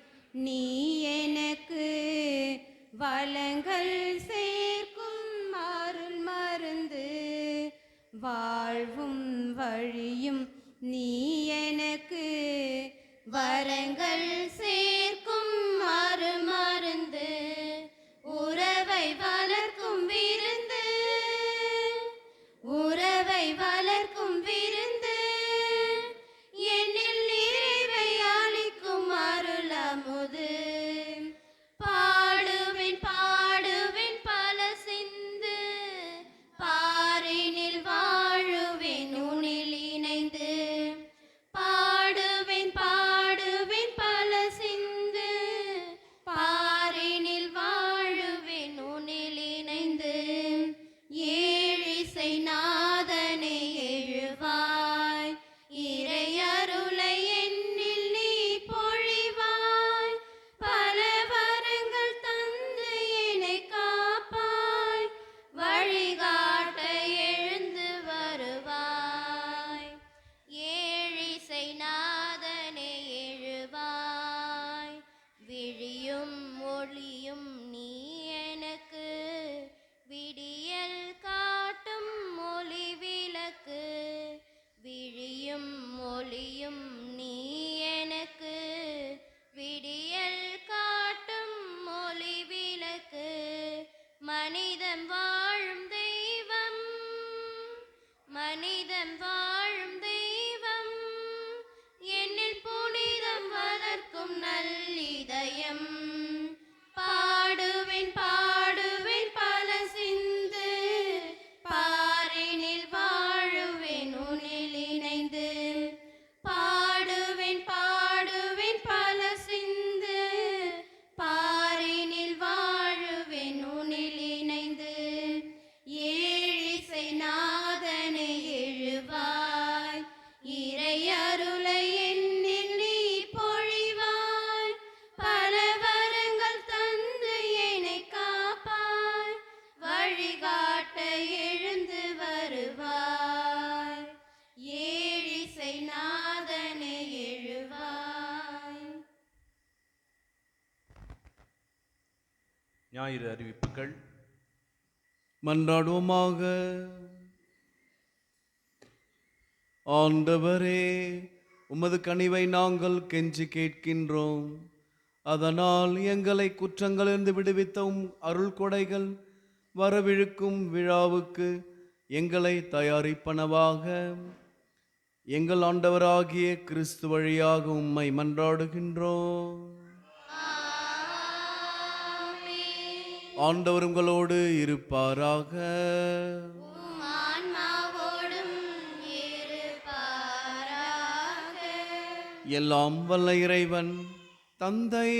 நீ எனக்கு, வளங்கள் சேர்க்கும் அருள் மருந்து. வாழ்வும் வழியும் நீ எனக்கு, வரங்கள் சேர்க்கும் அருள் மருந்து. உறவை வளர்க்கும் விருந்து, உறவை வளர்க்கும் விருந்து, என்னில் நிறைவை அளிக்கும் அருள் அமுது. பாடுவேன் பாடுவேன் பல சிந்து, பாரினில் வாழுவேன் உன்னில் இணைந்து. பாடுவேன் பாடுவேன் பல சிந்து, ஞாயிறு அறிவிப்புகள். மன்றாடுவோமாக. ஆண்டவரே, உமது கனிவை நாங்கள் கெஞ்சி கேட்கின்றோம். அதனால் எங்களை குற்றங்களிலிருந்து விடுவித்த அருள் கொடைகள் வரவிழுக்கும் விழாவுக்கு எங்களை தயாரிப்பனவாக. எங்கள் ஆண்டவராகிய கிறிஸ்து வழியாக உம்மை மன்றாடுகின்றோம். ஆண்டவர் உங்களோடு இருப்பாராக. உம் ஆன்மாவோடும் இருப்பாராக. எல்லாம் வல்ல இறைவன் தந்தை,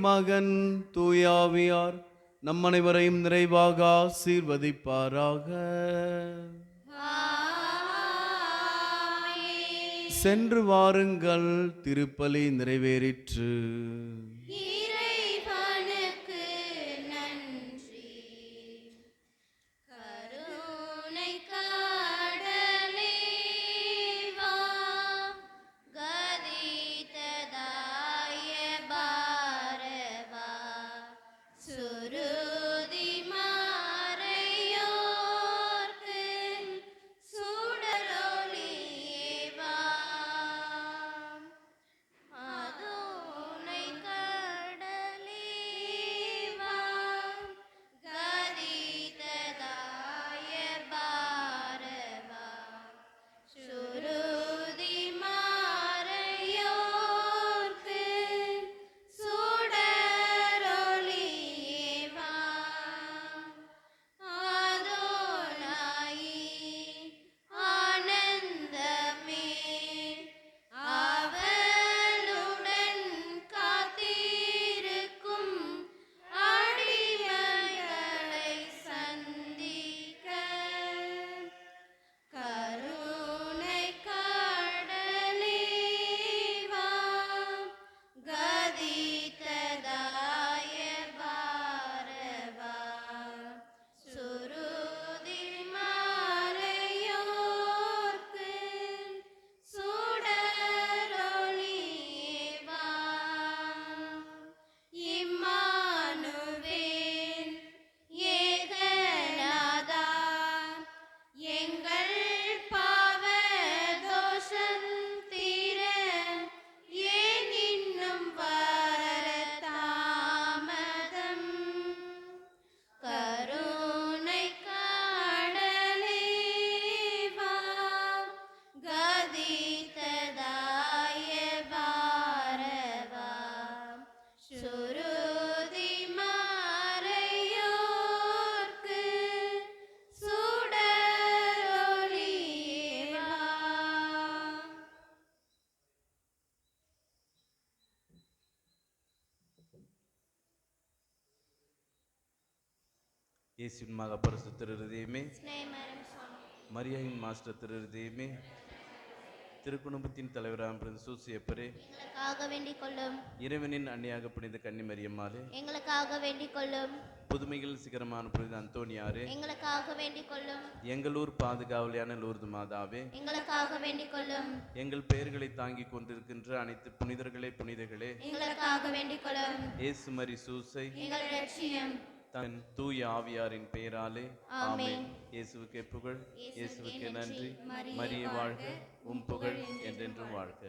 மகன், தூயாவியார் நம் அனைவரையும் நிறைவாக ஆசீர்வதிப்பாராக. சென்று வாருங்கள், திருப்பலி நிறைவேறிற்று. இறைவனுக்கு நன்றி. கருணை கடலே வா, கதிததாய பாரவா, சுருதி மாறையோர்க்கு சுடரொளியே வா. அதோனை கடலே வா, கதிததாய பாரவா, சுருதி மாறையோர்க்கு சுடரொளியே வா. அதோனாயி ஆனந்தமே, அவளுடன் காத்திருக்கும் அடிமைகளை சந்திக்க. கருணை கடலே வா, கதிததாய பாரவா, சுருதி மாறையோர்க்கு சுடரொளியே வா. இம்மானுவேல் ஏகநாதா, எங்கள் பாவ தோஷம் தீர ஏன் இன்னும் வர தாமதம். கருணை கடலே வா, கதிததாய பாரவா, சுருதி மாறையோர்க்கு சுடரொளியே வா. இயேசுவின் மகா பரிசுத்த திரு இருதயமே, ஸ்நேகமரம் சுவாமி, மரியாயின் மாஸ்டர் திரு இருதயமே, திருக்குடும்பத்தின் தலைவராம் பிறந்த சூசியப்பரே, எங்களுக்காக வேண்டிக் கொள்ளும். இறைவனின் அன்னியாக புனித கன்னி மரியம்மாளே, எங்களுக்காக வேண்டிக் கொள்ளும். புதுமைகள் சிகரமான புனித அந்தோனியாரே, எங்களுக்காக வேண்டிக் கொள்ளும். எங்களூர் பாதுகாவலியான லூர்து மாதாவே, எங்களுக்காக வேண்டிக் கொள்ளும். எங்கள் பெயர்களை தாங்கிக் கொண்டிருக்கின்ற அனைத்து புனிதர்களே புனிதர்களே, எங்களுக்காக வேண்டிக் கொள்ளும். இயேசு மரி சூசை எங்கள் லட்சியம். தன் தூய ஆவியாரின் பெயராலே ஆமென். ஆமென். இயேசுவுக்கே புகழ், இயேசுவுக்கே இயேசுவுக்கே நன்றி. நன்றி. மரியே வாழ்க, உம் புகழ் என்றென்றும் வாழ்க.